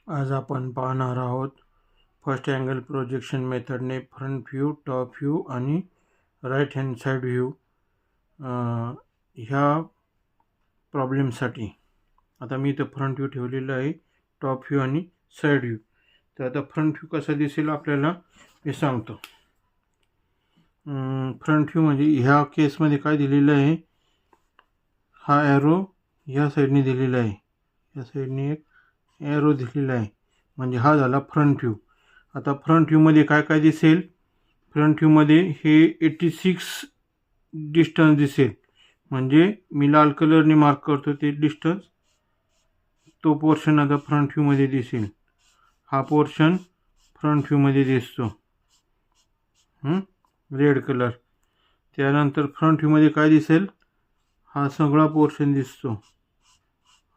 आज आपण पाहणार आहोत फर्स्ट अँगल प्रोजेक्शन मेथडने फ्रंट व्ह्यू, टॉप व्ह्यू आणि राईट हँड साईड व्ह्यू ह्या प्रॉब्लेमसाठी. आता मी इथं फ्रंट व्ह्यू ठेवलेला आहे, टॉप व्ह्यू आणि साईड व्ह्यू. तर आता फ्रंट व्ह्यू कसा दिसेल आपल्याला मी सांगतो. फ्रंट व्ह्यू म्हणजे ह्या केसमध्ये काय दिलेलं आहे, हा ॲरो ह्या साईडने दिलेला आहे, या साईडने एक ॲरो दिलेला आहे, म्हणजे हा झाला फ्रंट व्ह्यू. आता फ्रंट व्ह्यूमध्ये काय काय दिसेल, फ्रंट व्ह्यूमध्ये हे 86 डिस्टन्स दिसेल, म्हणजे मी लाल कलरने मार्क करतो ते डिस्टन्स, तो पोर्शन आता फ्रंट व्ह्यूमध्ये दिसेल. हा पोर्शन फ्रंट व्ह्यूमध्ये दिसतो रेड कलर. त्यानंतर फ्रंट व्ह्यूमध्ये काय दिसेल, हा सगळा पोर्शन दिसतो,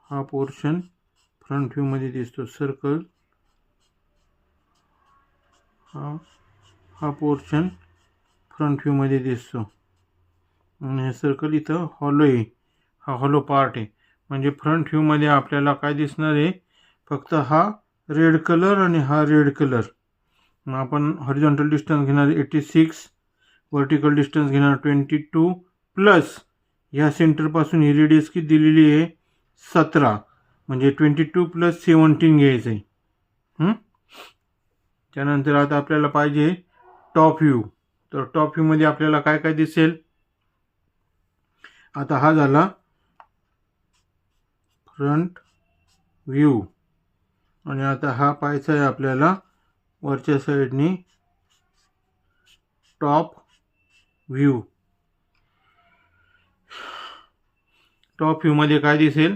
हा पोर्शन फ्रंट व्ह्यूमध्ये दिसतो. सर्कल हा पोर्शन फ्रंट व्ह्यूमध्ये दिसतो आणि हे सर्कल इथं हॉलो आहे, हा हॉलो पार्ट आहे. म्हणजे फ्रंट व्ह्यूमध्ये आपल्याला काय दिसणार आहे, फक्त हा रेड कलर आणि हा रेड कलर. मग आपण हॉरिझॉन्टल डिस्टन्स घेणार 86, व्हर्टिकल डिस्टन्स घेणार 22 प्लस ह्या सेंटरपासून ही रेडियस किती दिलेली आहे 17, म्हणजे 22 प्लस 17 घ्यायचं आहे. त्यानंतर आता आपल्याला पाहिजे टॉप व्ह्यू. तर टॉप व्ह्यूमध्ये आपल्याला काय काय दिसेल, आता हा झाला फ्रंट व्ह्यू आणि आता हा पाहायचा आहे आपल्याला वरच्या साईडनी टॉप व्ह्यू. टॉप व्ह्यूमध्ये काय दिसेल,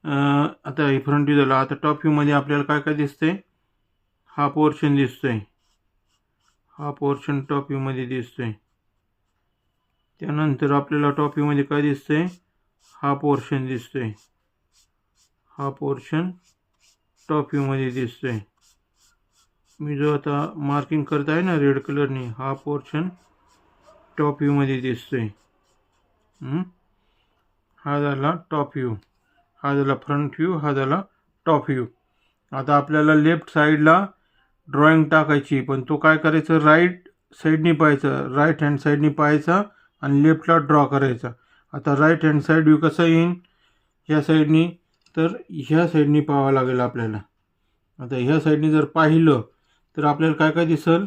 आता हे फ्रंट व्ह्यू झाला. आता टॉप व्ह्यूमध्ये आपल्याला काय काय दिसतंय, हा पोर्शन दिसतोय, हा पोर्शन टॉप व्ह्यूमध्ये दिसतोय. त्यानंतर आपल्याला टॉप व्ह्यूमध्ये काय दिसतंय, हा पोर्शन दिसतोय, हा पोर्शन टॉप व्ह्यूमध्ये दिसतोय. मी जो आता मार्किंग करत आहे ना रेड कलरने, हा पोर्शन टॉप व्ह्यूमध्ये दिसतोय. हा झाला टॉप व्ह्यू, हा झाला फ्रंट व्ह्यू, हा झाला टॉप व्ह्यू. आता आपल्याला लेफ्ट साईडला ड्रॉइंग टाकायची, पण तो काय करायचं, राईट साईडनी पाहायचं, राईट हँड साईडनी पाहायचा आणि लेफ्टला ड्रॉ करायचा. आता राईट हँड साईड व्ह्यू कसा येईन ह्या साईडनी, तर ह्या साईडनी पाहावं लागेल आपल्याला. आता ह्या साईडनी जर पाहिलं तर आपल्याला काय काय दिसेल,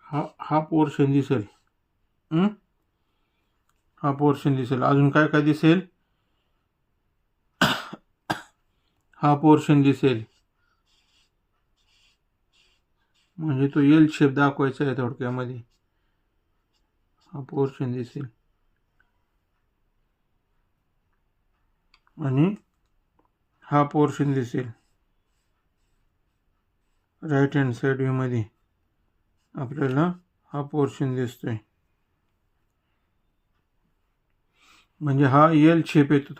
हा पोर्शन दिसेल, हा पोर्शन दिसेल. अजून काय काय दिसेल, हा पोर्शन दिसेल, म्हणजे तो एल शेप दाखवायचा आहे थोडक्यामध्ये. हा पोर्शन दिसेल आणि हा पोर्शन दिसेल. राईट हँड साईड व्ह्यूमध्ये आपल्याला हा पोर्शन दिसतोय, म्हणजे हा एल शेप येतो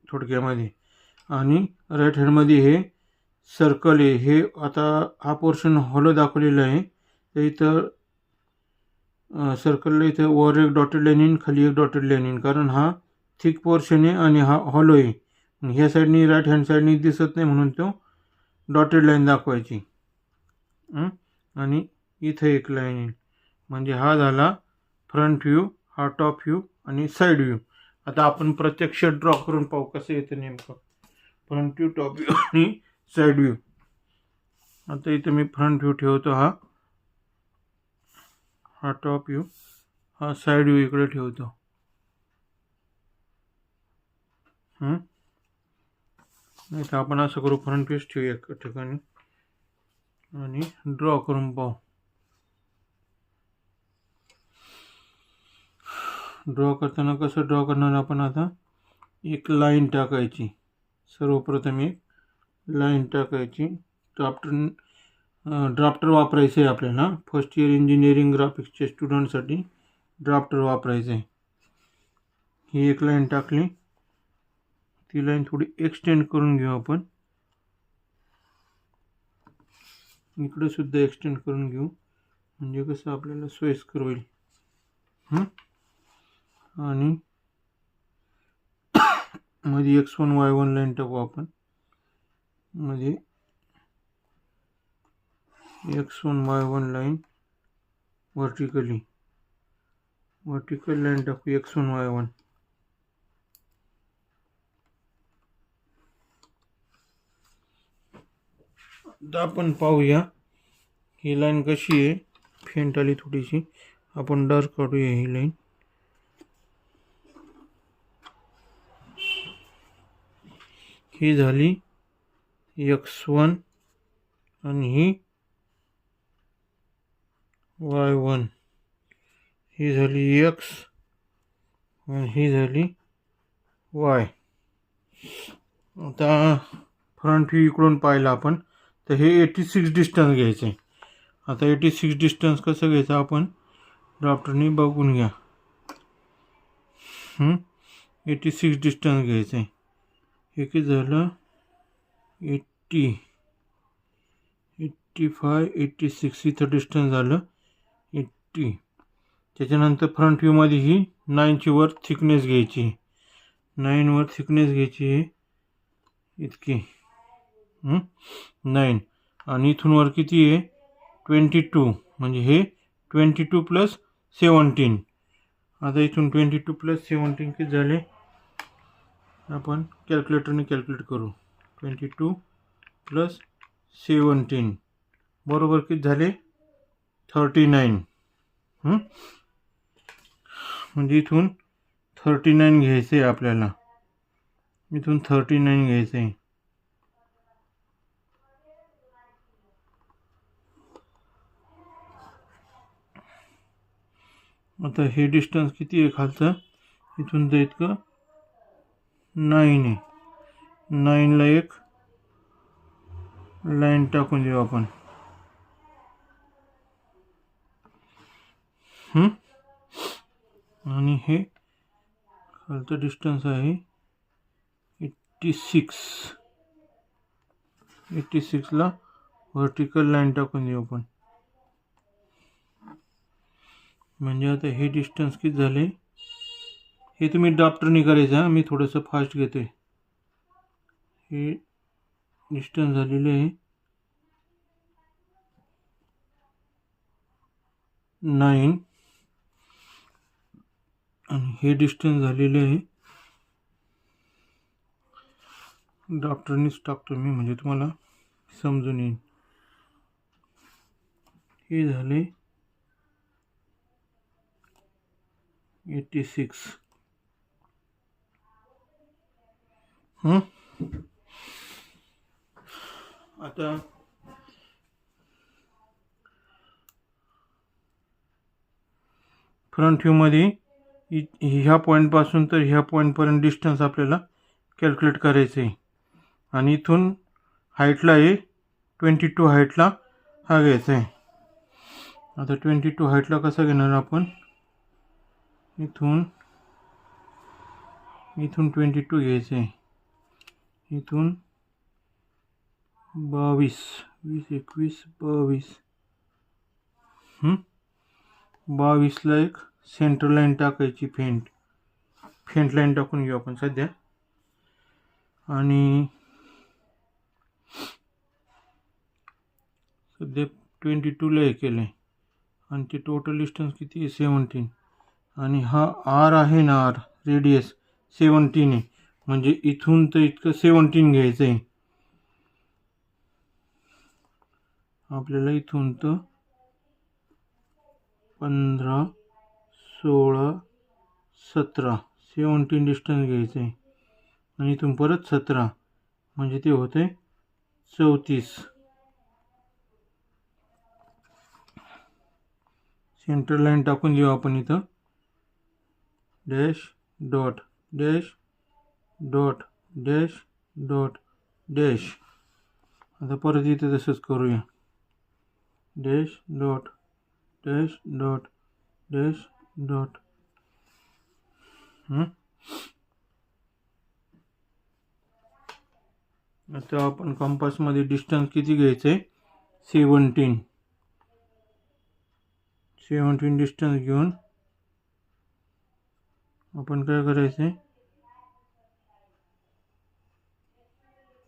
थोडक्यामध्ये. आणि राईट हँडमध्ये हे सर्कल आहे, हे आता हा पोर्शन हॉलो दाखवलेला आहे, तर इथं सर्कलला इथं वर एक डॉटेड लाईन येईन, खाली एक डॉटेड लाईन येईन, कारण हा थिक पोर्शन आहे आणि हा हॉलो आहे. ह्या साईडनी राईट हँड साईडनी दिसत नाही म्हणून तो डॉटेड लाईन दाखवायची. आणि इथं एक लाईन येईल, म्हणजे हा झाला फ्रंट व्ह्यू, हा टॉप व्ह्यू आणि साईड व्ह्यू. आता आपण प्रत्यक्ष ड्रॉ करून पाहू कसं येतं नेमकं फ्रंट व्ह्यू, टॉप व्ह्यू आणि साईड व्ह्यू. आता इथं मी फ्रंट व्ह्यू ठेवतो, हा टॉप व्ह्यू, हा साईड व्ह्यू इकडे ठेवतो. नाही तर आपण असं करू, फ्रंट व्ह्यूच ठेवूया एका ठिकाणी आणि ड्रॉ करून पाहू. ड्रॉ करताना कसं ड्रॉ करणार आपण, आता एक लाईन टाकायची, सर्वप्रथम एक लाईन टाकायची. ड्राफ्टर वापरायचं आहे आपल्याला, फर्स्ट इयर इंजिनिअरिंग ग्राफिक्सच्या स्टुडंटसाठी ड्राफ्टर वापरायचं आहे. ही एक लाईन टाकली, ती लाईन थोडी एक्सटेंड करून घेऊ आपण, इकडे सुद्धा एक्सटेंड करून घेऊ, म्हणजे कसं आपल्याला सोयीस्कर होईल. आणि मध्ये X1 Y1 लाईन टाकू आपण, मध्ये x1 y1 line vertical line टाकू x1 y1. आता आपण पाहूया ही लाईन कशी आहे. फेंट आली थोडीशी, आपण डार्क काढूया ही लाईन. ही झाली x1 आणि ही y1. ही झाली x आणि ही झाली y. आता फ्रंट व्ह्यू इकडून पाहिला आपण तर हे 86 डिस्टन्स घ्यायचं आहे. आता 86 डिस्टन्स कसं घ्यायचं आपण ड्राफ्टरनी बघून घ्या. 86 डिस्टन्स घ्यायचं आहे. हे किती झालं 80, 85, 86 इथं डिस्टन्स झालं 80. त्याच्यानंतर फ्रंट व्ह्यूमध्ये ही 9ची वर थिकनेस घ्यायची. 9 वर थिकनेस घ्यायची आहे इतकी 9 आणि इथून वर किती आहे 22 म्हणजे हे 22 प्लस 17. आता इथून 22 प्लस 17 किती झाले आपण कॅल्क्युलेटरने कॅल्क्युलेट करू. 22 प्लस 17 बरोबर किती झाले 39. म्हणजे इथून 39 घ्यायचं आहे आपल्याला. इथून 39 घ्यायचं आहे. आता हे डिस्टन्स किती आहे खालचं इथून ते इतकं 9 आहे. 9ला एक लाईन टाकून देऊ आपण. आणि हे खालचं डिस्टन्स आहे 86. 86ला व्हर्टिकल लाईन टाकून देऊ आपण. म्हणजे आता हे डिस्टन्स किती झाले हे तुम्ही ड्राफ्टरनी करायचं. मी थोडंसं फास्ट घेतोय. हे डिस्टन्स झालेले आहे 9 आणि हे डिस्टन्स झालेले आहे ड्राफ्टरनीच टाकतो मी म्हणजे तुम्हाला समजून येईल. हे झाले 86. आता फ्रंट व्ह्यूमध्ये ह्या पॉईंटपासून तर ह्या पॉईंटपर्यंत डिस्टन्स आपल्याला कॅल्क्युलेट करायचं आहे. आणि इथून हाईटला आहे 22 हाईटला हा घ्यायचा आहे. आता 22 हाईटला कसा घेणार आपण इथून 22 घ्यायचं आहे. इथून 22, 20, 21, 22. 22ला एक सेंटर लाईन टाकायची. फेंट लाईन टाकून घेऊ आपण सध्या. आणि सध्या 22ला हे केलं आहे आणि ते टोटल डिस्टन्स किती आहे 17. आणि हा आर आहे ना आर रेडियस 17 आहे म्हणजे इथून तर इतकं 17 घ्यायचं आहे आपल्याला. इथून तर 15, 16, 17 17 डिस्टन्स घ्यायचं आहे. आणि इथून परत 17 म्हणजे ते होते 34. सेंटर लाईन टाकून देऊ आपण इथं. Dash dot dash dot dash dot dash. आता परत इथं तसंच करूया. Dash dot dash dot dash dot. आता आपण कंपासमध्ये डिस्टन्स किती घ्यायचं आहे 17 डिस्टन्स घेऊन आपण काय करायचं आहे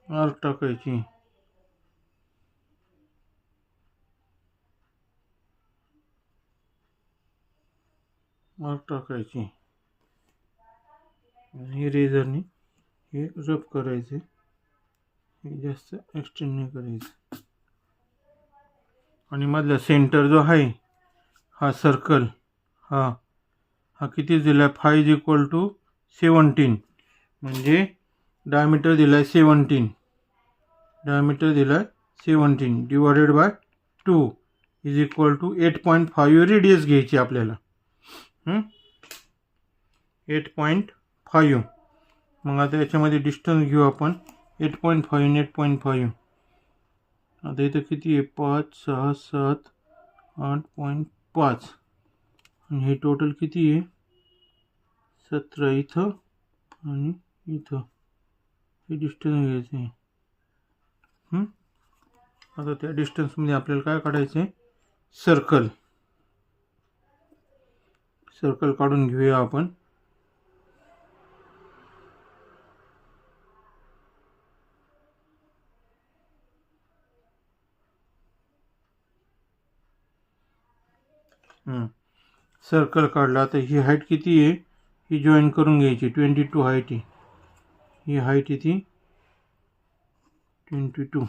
आर्क टाकायची. मार्क टाकायची आणि रेझरने हे रब करायचे, हे जास्त एक्सटेंड नाही करायचं. आणि मधला सेंटर जो आहे हा सर्कल, हा किती दिला आहे, 5 = 17, म्हणजे डायमीटर दिला आहे 17, डायमीटर दिला आहे 17 डिवायडेड बाय 2 = 8.5 रेडियस घ्यायची आपल्याला. 8.5. मग आता याच्यामध्ये डिस्टन्स घेऊ आपण 8.5 आणि 8.5. आता इथं किती आहे, 5, 6, 7, 8.5 आणि हे टोटल किती आहे 17 इथं आणि इथं, हे डिस्टन्स घ्यायचं आहे. आता त्या डिस्टन्समध्ये आपल्याला काय काढायचं आहे, सर्कल काढून घेऊया आपण. सर्कल काढला. तर ही हाईट किती आहे, ही जॉईन करून घ्यायची. 22 हाईट आहे, ही हाईट येते 22.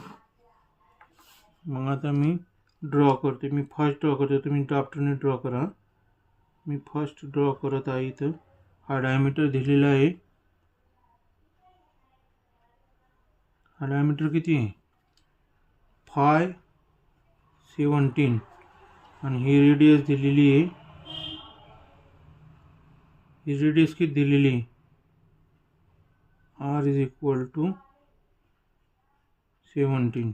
मग आता मी ड्रॉ करते, मी फास्ट ड्रॉ करते, तुम्ही ड्राफ्टरने ड्रॉ करा. मी फास्ट ड्रॉ करत आहे. इथं हा डायमीटर दिलेला आहे, हा डायमीटर किती आहे 517 आणि ही रेडियस दिलेली आहे, ही रेडियस किती दिलेली आहे, r = 17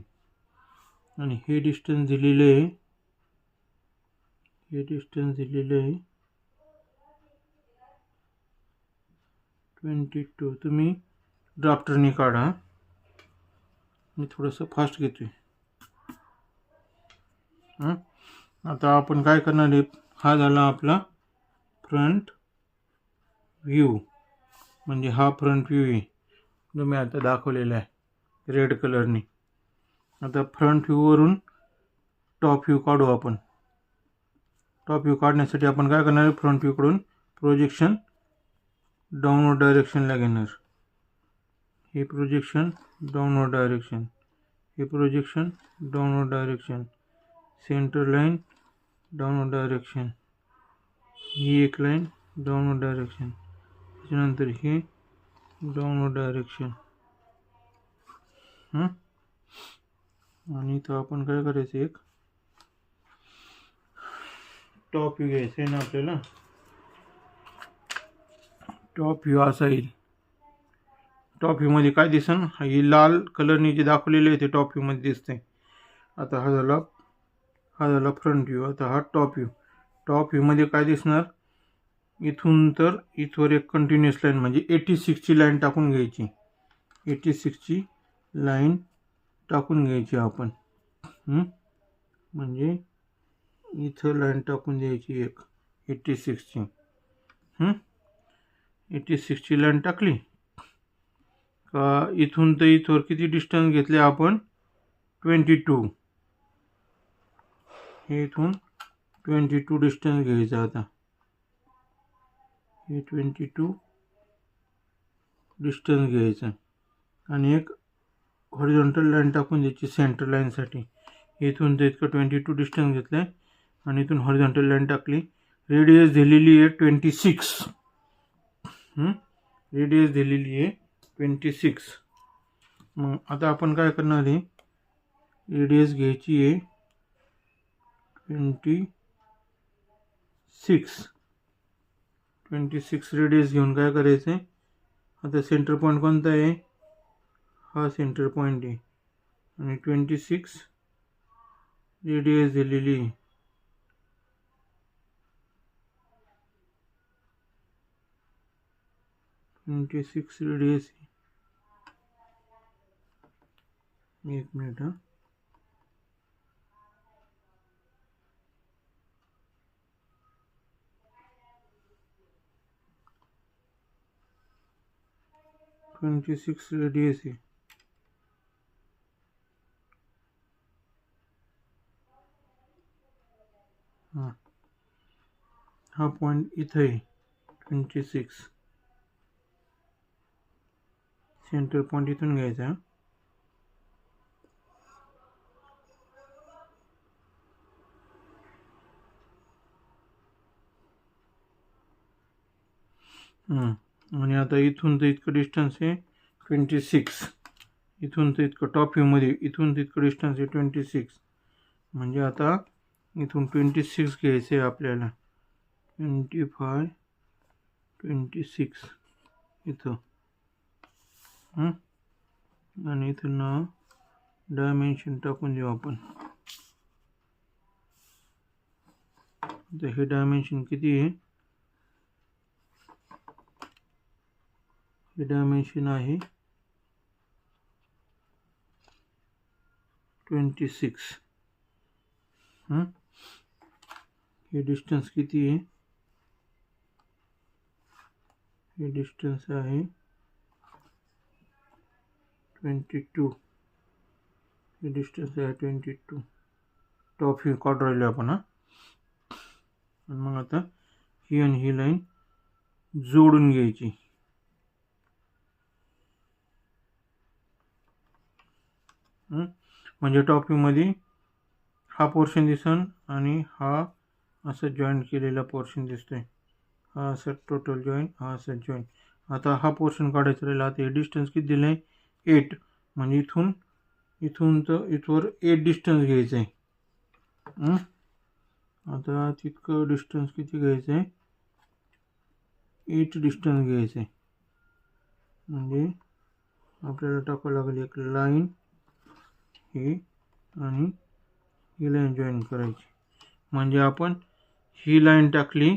आणि हे डिस्टन्स दिलेलं आहे, हे डिस्टन्स दिलेलं आहे 22. तुम्ही ड्राफ्टरने काढा, मी थोडंसं फास्ट घेतोय. आता आपण काय करणार आहे, हा झाला आपला फ्रंट व्ह्यू, म्हणजे हा फ्रंट व्ह्यू आहे जो मी आता दाखवलेला आहे रेड कलरने. आता फ्रंट व्ह्यूवरून टॉप व्ह्यू काढू आपण. टॉप व्ह्यू काढण्यासाठी आपण काय करणार आहे, फ्रंट व्ह्यूकडून प्रोजेक्शन डाऊनवर्ड डायरेक्शनला घेणार. हे प्रोजेक्शन डाऊनवर्ड डायरेक्शन, हे projection downward direction, centre line downward direction, ही एक लाईन डाऊनवर्ड डायरेक्शन, त्याच्यानंतर हे डाऊनवर्ड डायरेक्शन. आणि इथं आपण काय करायचं, एक टॉप व्ह्यू घ्यायचं आहे ना आपल्याला. टॉप व्ह्यू असा येईल. टॉप व्ह्यूमध्ये काय दिसन, ही लाल कलरने जे दाखवलेले आहे ते टॉप व्ह्यूमध्ये दिसते. आता हा झाला फ्रंट व्ह्यू. आता हा टॉप व्ह्यू. टॉप व्ह्यूमध्ये काय दिसणार, इथून तर इथवर एक कंटिन्युअस लाईन, म्हणजे 86ची लाईन टाकून घ्यायची, 86ची लाईन टाकून घ्यायची आपण. म्हणजे इथं लाईन टाकून द्यायची एक 86ची. 86ची लाईन टाकली का इथून तर इथवर किती डिस्टन्स घेतले आपण, 22. हे इथून 22 डिस्टन्स घ्यायचं. आता हे 22 डिस्टन्स घ्यायचं आणि एक हॉरिझॉन्टल लाईन टाकून द्यायची सेंटर लाईनसाठी. इथून तर इतकं 22 डिस्टन्स घेतलं आहे आणि इथून हॉरिझॉन्टल लाईन टाकली. रेडियस दिलेली आहे 26. रेडियस दिलेली आहे 26. मग आता आपण काय करणार आहे, रेडियस घ्यायची आहे 26 रेडियस घेऊन काय करायचं आहे, आता सेंटर पॉईंट कोणता आहे, हा सेंटर पॉईंट आहे आणि 26 रेडियस दिलेली आहे. 26 रेडियस. एक मिनिट. 26 रेडियस आहे. हा पॉईंट इथं आहे 26. सेंटर पॉईंट इथून घ्यायचा. आणि आता इथून तर इतकं डिस्टन्स आहे 26. इथून तर इतकं टॉप व्ह्यूमध्ये इथून तर इतकं डिस्टन्स आहे 26. म्हणजे आता इथून 26 घ्यायचं आहे आपल्याला. 25, 26 इथं. आणि इथून डायमेन्शन टाकून देऊ आपण. तर हे डायमेन्शन किती आहे? हे डायमेन्शन आहे 26. हे डिस्टन्स किती आहे? हे डिस्टन्स आहे 22. हे डिस्टन्स आहे 22. टॉप व्ह्यू काढून राहिलो आपण. आणि मग आता ही आणि ही लाईन जोडून घ्यायची. म्हणजे टॉप व्ह्यूमध्ये हा पोर्शन दिसन आणि हा असं जॉईंट केलेला पोर्शन दिसतोय. हा असं टोटल जॉईंट, हा असं जॉईंट. आता हा पोर्शन काढायचा राहिला. आता हे डिस्टन्स किती दिलं आहे? 8. म्हणजे इथून तर इथवर 8 डिस्टन्स घ्यायचं आहे. आता तितकं डिस्टन्स किती घ्यायचं आहे? 8 डिस्टन्स घ्यायचं आहे. म्हणजे आपल्याला टाकावं लागेल एक लाईन ही आणि ही लाईन जॉईन करायची. म्हणजे आपण ही लाईन टाकली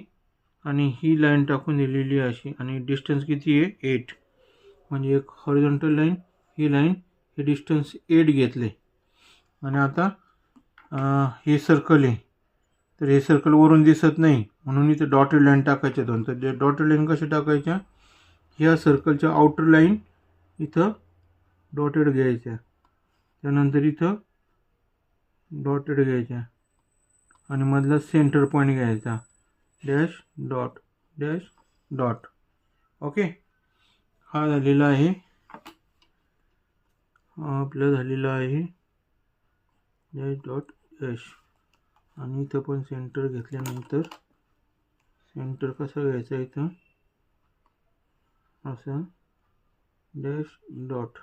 आणि ही लाईन टाकून दिलेली अशी. आणि डिस्टन्स किती आहे? 8. म्हणजे एक हॉरिझॉन्टल लाईन, ही लाईन, हे डिस्टन्स 8 घेतले. आणि आता हे सर्कल आहे. तर हे सर्कल वरून दिसत नाही म्हणून इथे डॉटेड लाईन टाकायच्या दोन. तर डॉटेड लाईन कशा टाकायच्या? ह्या सर्कलच्या आउटर लाईन इथं डॉटेड घ्यायच्या. त्यानंतर इथं डॉटेड घ्यायच्या आणि मधला सेंटर पॉईंट घ्यायचा. Dash dot dash dot. Okay. हा झालेला आहे. हा आपला झालेला आहे डॅश डॉट डॅश. आणि इथं पण सेंटर घेतल्यानंतर सेंटर कसं घ्यायचं इथं असं डॅश डॉट.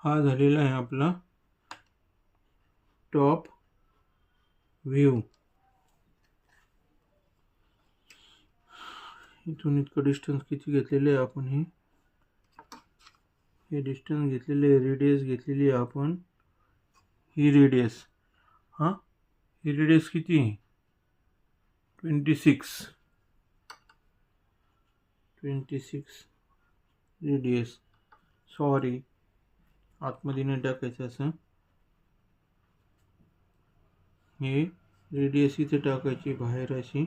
हा झालेला आहे आपला टॉप व्ह्यू. इथून इतकं डिस्टन्स किती घेतलेलं आहे आपण? हे डिस्टन्स घेतलेले आहे, रेडियस घेतलेली आहे आपण. ही रेडियस, ही रेडियस किती आहे? 26 रेडियस. सॉरी, आतमध्ये नाही टाकायचं असं. हे रेडियस इथे टाकायची बाहेर अशी.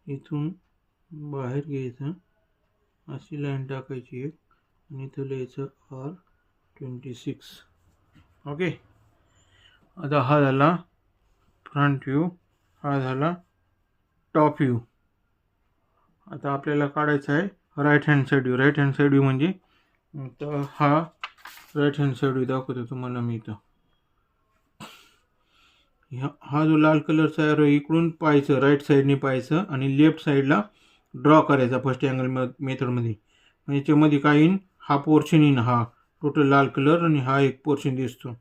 इथून बाहेर घ्यायचं, अशी लाईन टाकायची एक आणि इथं लिहायचं R26. ओके. आता हा झाला फ्रंट व्ह्यू, हा झाला टॉप व्ह्यू. आता आपल्याला काढायचा आहे right hand side view. Right hand side view म्हणजे तर हा राईट हँड साईड व्ह्यू दाखवतो तुम्हाला मी इथं. हा जो लाल कलरचा एरो इकडून पाहायचं, राईट साईडने पाहायचं आणि लेफ्ट साईडला ड्रॉ करायचा फर्स्ट अँगल मेथडमध्ये. याच्यामध्ये काय येईन? हा पोर्शन येईन, हा टोटल लाल कलर, आणि हा एक पोर्शन दिसतो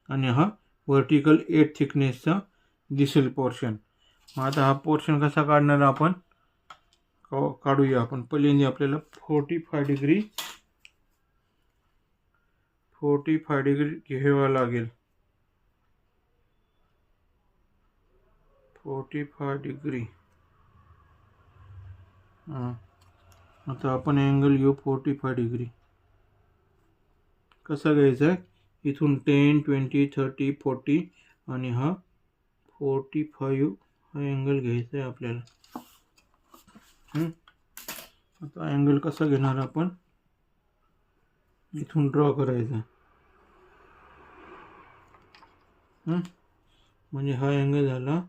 आणि हा व्हर्टिकल 8 थिकनेसचा दिसेल पोर्शन. मग आता हा पोर्शन कसा काढणार आपण काढूया आपण. पहिल्यांदा आपल्याला 45 डिग्री घ्यावा लागेल. 45 डिग्री. आता आपण अँगल घेऊ 45 डिग्री. कसा घ्यायचा आहे? इथून 10, 20, 30, 40 आणि हा 45 हा अँगल घ्यायचा आहे आपल्याला. आता अँगल कसा घेणार आपण, इथून ड्रॉ करायचा. म्हणजे हा अँगल झाला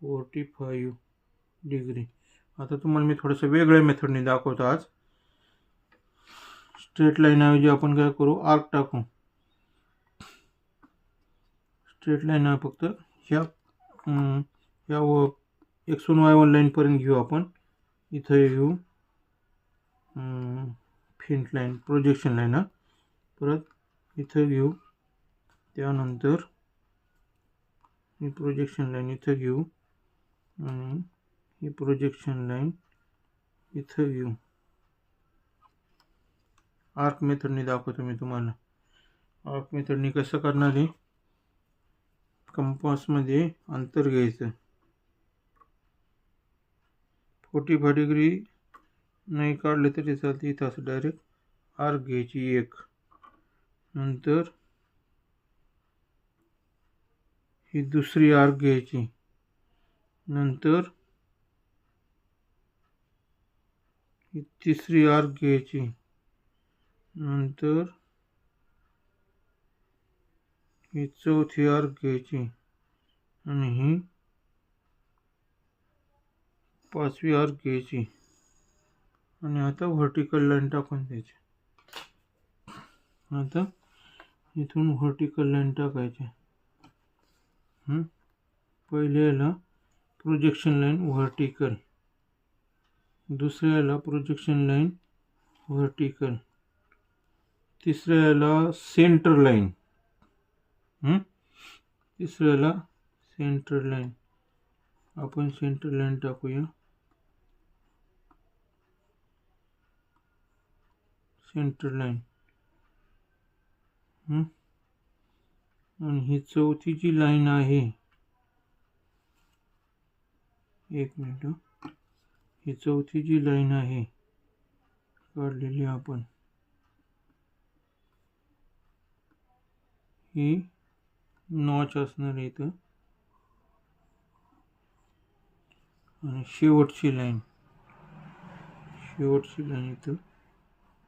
45 डिग्री. आता तुम्हाला मी थोडंसं वेगळ्या मेथडने दाखवतो आज. स्ट्रेट लाईन ऐवजी आपण काय करू, आर्क टाकू. स्ट्रेट लाईन फक्त ह्या X1 Y1 लाईन पर्यंत घेऊ आपण. इथे घेऊ फिंट लाईन, प्रोजेक्शन लाईन. परत इथं घेऊ, त्यानंतर ही प्रोजेक्शन लाईन इथं घेऊ आणि ही प्रोजेक्शन लाईन इथं घेऊ. आर्क मेथडने दाखवतो मी तुम्हाला. आर्क मेथडने कसं करणार आहे, कंपासमध्ये अंतर घ्यायचं. 45 डिग्री नाही काढले तरी चालते. इथं असं डायरेक्ट आर्क घ्यायची एक, नंतर ही दुसरी आर्क घ्यायची, नंतर ही तिसरी आर्क घ्यायची, नंतर ही चौथी आर्क घ्यायची आणि ही पाचवी आर्क घ्यायची. आणि आता व्हर्टिकल लाईन टाकून द्यायची. आता इथून व्हर्टिकल लाईन टाकायची. पहिल्याला प्रोजेक्शन लाईन व्हर्टिकल, दुसऱ्याला प्रोजेक्शन लाईन व्हर्टिकल, तिसऱ्याला सेंटर लाईन, तिसऱ्याला सेंटर लाईन. आपण सेंटर लाईन टाकूया. Centre line. आणि ही चौथी जी लाईन आहे, एक मिनिट, ही चौथी जी लाईन आहे काढलेली आपण, ही नॉच असणार आहे इथं. आणि शेवटची लाईन इथं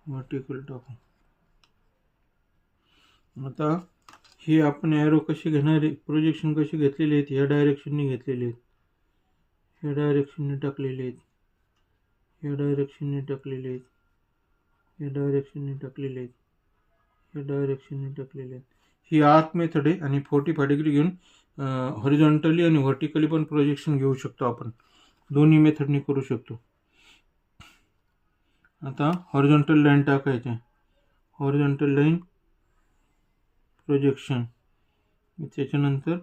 व्हर्टिकल टाकू. आता हे आपण ॲरो कसे घेणार आहे, प्रोजेक्शन कसे घेतलेले आहेत, ह्या डायरेक्शनने घेतलेले आहेत, ह्या डायरेक्शनने टाकलेले आहेत, ह्या डायरेक्शनने टाकलेले आहेत, ह्या डायरेक्शनने टाकलेले आहेत, ह्या डायरेक्शनने टाकलेले आहेत. ही आर्क मेथड आहे. आणि 45 डिग्री घेऊन हॉरिझॉन्टली आणि व्हर्टिकली पण प्रोजेक्शन घेऊ शकतो आपण. दोन्ही मेथडने करू शकतो. आता हॉरिझॉन्टल लाईन टाकायचे. हॉरिझॉन्टल लाईन प्रोजेक्शन, त्याच्यानंतर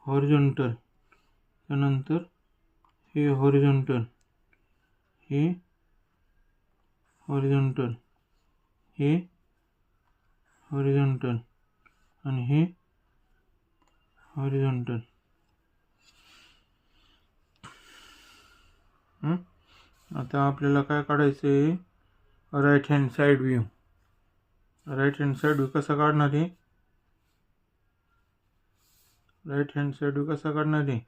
हॉरिझॉन्टल, त्यानंतर हे हॉरिझॉन्टल, हे हॉरिझॉन्टल, हे हॉरिझॉन्टल आणि हे हॉरिझॉन्टल. आता आपल्याला काय काढायचं आहे, right hand side view. Right hand side view कसा काढणार आहे, राईट हँड साईड व्ह्यू कसा काढणार आहे,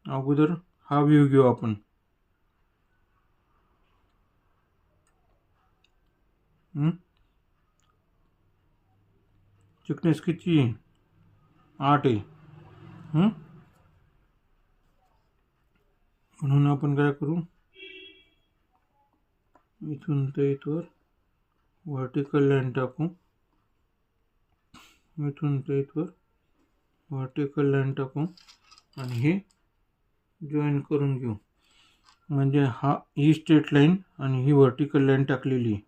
अगोदर हा व्ह्यू घेऊ आपण. थिकनेस किती आहे, 8 आहे. म्हणून आपण काय करू, इथून ते इथवर व्हर्टिकल लाईन टाकू, इथून ते इथवर व्हर्टिकल लाईन टाकू आणि हे जॉईन करून घेऊ. म्हणजे ही स्ट्रेट लाईन आणि ही व्हर्टिकल लाईन टाकलेली आहे.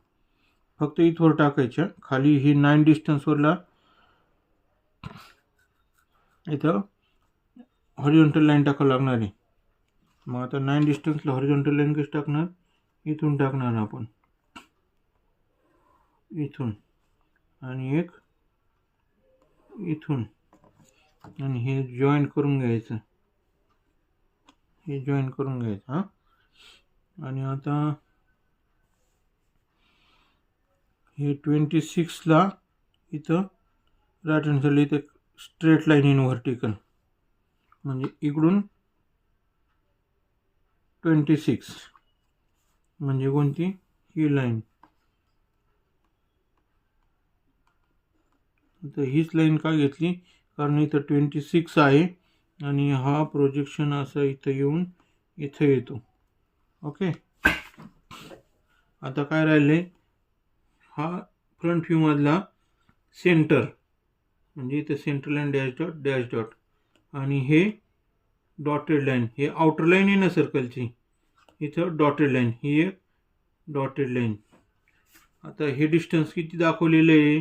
फक्त इथवर टाकायच्या, खाली ही 9 डिस्टन्सवरला इथं हॉरिझॉन्टल लाईन टाकावं लागणार आहे. मग आता 9 डिस्टन्सला हॉरिझॉन्टल लाईन कशी टाकणार, इथून टाकणार आपण, इथून आणि एक इथून, आणि हे जॉईन करून घ्यायचं, हे जॉईन करून घ्यायचं. आणि आता हे 26ला इथं राईट हँड साईडला इथं स्ट्रेट लाईन इन व्हर्टिकल, म्हणजे इकडून 26 म्हणजे कोणती ही लाईन. तर हीच लाईन का घेतली कारण इथं 26 आहे आणि हा प्रोजेक्शन असा इथं येऊन इथं येतो. ओके. आता काय राहिले हा फ्रंट व्ह्यू मधला सेंटर म्हणजे इथं सेंटर लाईन डॅश डॉट आणि हे डॉटेड लाईन हे आउटर लाईन आहे ना सर्कलची इथं डॉटेड लाईन ही एक डॉटेड लाईन. आता हे डिस्टन्स किती दाखवलेलं आहे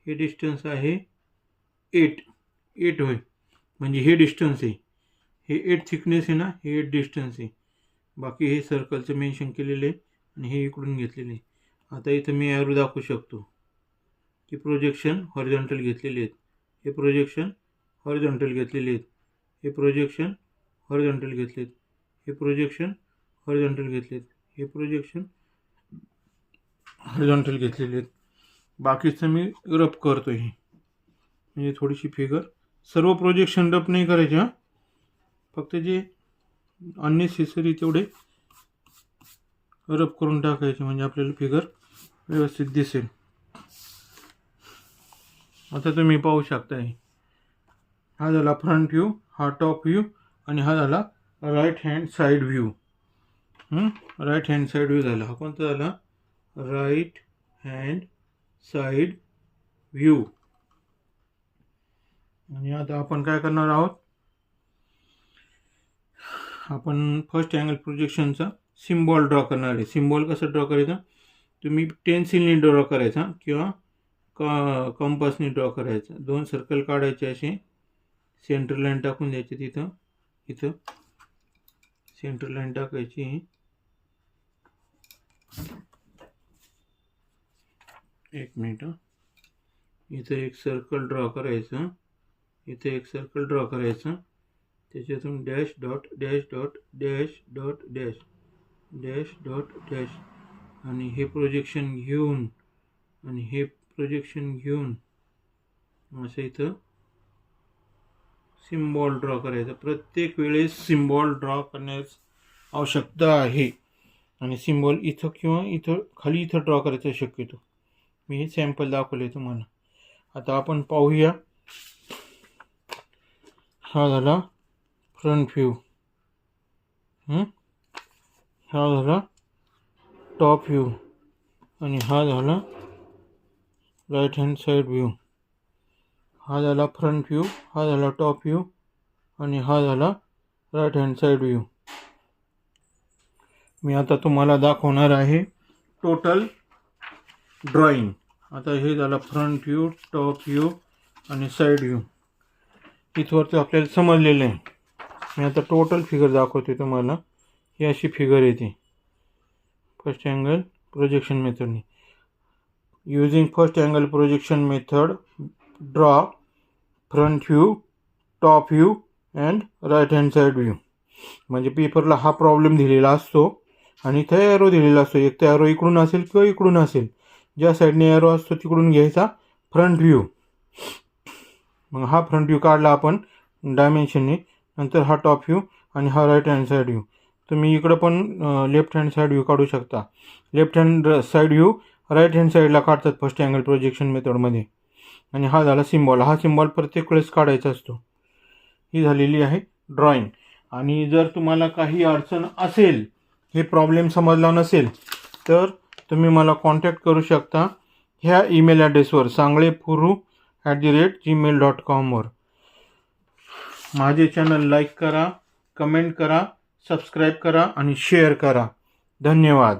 हे डिस्टन्स आहे 8 होय म्हणजे हे डिस्टन्स आहे हे 8 थिकनेस आहे ना हे 8 डिस्टन्स आहे. बाकी हे सर्कलचं मेन्शन केलेलं आहे आणि हे इकडून घेतलेले आहे. आता इथं मी ॲरो दाखवू शकतो की प्रोजेक्शन हॉरिझॉन्टल घेतलेले आहेत हे प्रोजेक्शन हॉरिझॉन्टल घेतलेले आहेत हे प्रोजेक्शन हॉरिझॉन्टल घेतलेत हे प्रोजेक्शन हॉरिझॉन्टल घेतलेत हे प्रोजेक्शन हॉरिझॉन्टल घेतलेले आहेत. बाकीचं मी रफ करतो हे म्हणजे थोडीशी फिगर सर्व प्रोजेक्शन रफ नाही करायचे हां फक्त जे अननेसेसरी तेवढे रफ करून टाकायचे म्हणजे आपल्याला फिगर व्यवस्थित दिसेल. आता तुम्ही पाहू शकताय हा झाला फ्रंट व्ह्यू हा टॉप व्ह्यू आणि हा झाला right hand side view. Right hand side view झाला. हा कोणता झाला राईट हँड साईड व्ह्यू. आणि आता आपण काय करणार आहोत आपण फर्स्ट अँगल प्रोजेक्शनचा सिम्बॉल ड्रॉ करणार आहे. सिम्बॉल कसं ड्रॉ करायचा तुम्ही पेन्सिलने ड्रॉ करायचा किंवा कंपासने ड्रॉ करायचा. 2 सर्कल काढायचे असे सेंटर लाईन टाकून द्यायची तिथं इथं सेंटर लाईन टाकायची. एक मिनिट इथं एक सर्कल ड्रॉ करायचं इथे एक सर्कल ड्रॉ करायचं त्याच्यातून dash dot dash dot dash dot dash dash dot dash आणि हे प्रोजेक्शन घेऊन आणि हे प्रोजेक्शन घेऊन असं इथं सिम्बॉल ड्रॉ करायचा. प्रत्येक वेळेस सिम्बॉल ड्रॉ करण्यास आवश्यकता आहे आणि सिम्बॉल इथं किंवा इथं खाली इथं ड्रॉ करायचं शक्यतो. मी हे सॅम्पल दाखवले तुम्हाला. आता आपण पाहूया हा झाला फ्रंट व्ह्यू हा झाला टॉप व्ह्यू आणि हा झाला राईट हँड साईड व्ह्यू. हा झाला फ्रंट व्ह्यू हा झाला टॉप व्ह्यू आणि हा झाला राईट हँड साईड व्ह्यू. मी आता तुम्हाला दाखवणार आहे टोटल ड्रॉइंग. आता हे झाला फ्रंट व्ह्यू टॉप व्ह्यू आणि साईड व्ह्यू इथवरती आपल्याला समजलेलं आहे. मी आता टोटल फिगर दाखवते तुम्हाला. ही अशी फिगर येते फर्स्ट अँगल प्रोजेक्शन मेथडने. Using first angle projection method draw front view top view and right hand side view. म्हणजे पेपरला हा प्रॉब्लेम दिलेला असतो आणि इथे ॲरो दिलेला असतो. एक तर ॲरो इकडून असेल किंवा इकडून असेल. ज्या साईडने ॲरो असतो तिकडून घ्यायचा फ्रंट व्ह्यू. मग हा फ्रंट व्ह्यू काढला आपण डायमेन्शनने. नंतर हा टॉप व्ह्यू आणि हा राईट हँड साईड व्ह्यू. तुम्ही इकडं पण लेफ्ट हँड साईड व्ह्यू काढू शकता. Left hand side view right hand साईडला काढतात फर्स्ट अँगल प्रोजेक्शन मेथडमध्ये. आणि हा झाला सिम्बॉल. हा सिम्बॉल प्रत्येक वेळेस काढायचा असतो. ही झालेली आहे ड्रॉइंग. आणि जर तुम्हाला काही अडचण असेल हे प्रॉब्लेम समजला नसेल तर तुम्ही मला कॉन्टॅक्ट करू शकता ह्या ईमेल ॲड्रेसवर sanglepuru@gmail.com वर. माझे चॅनल लाईक करा कमेंट करा सबस्क्राईब करा आणि शेअर करा. धन्यवाद.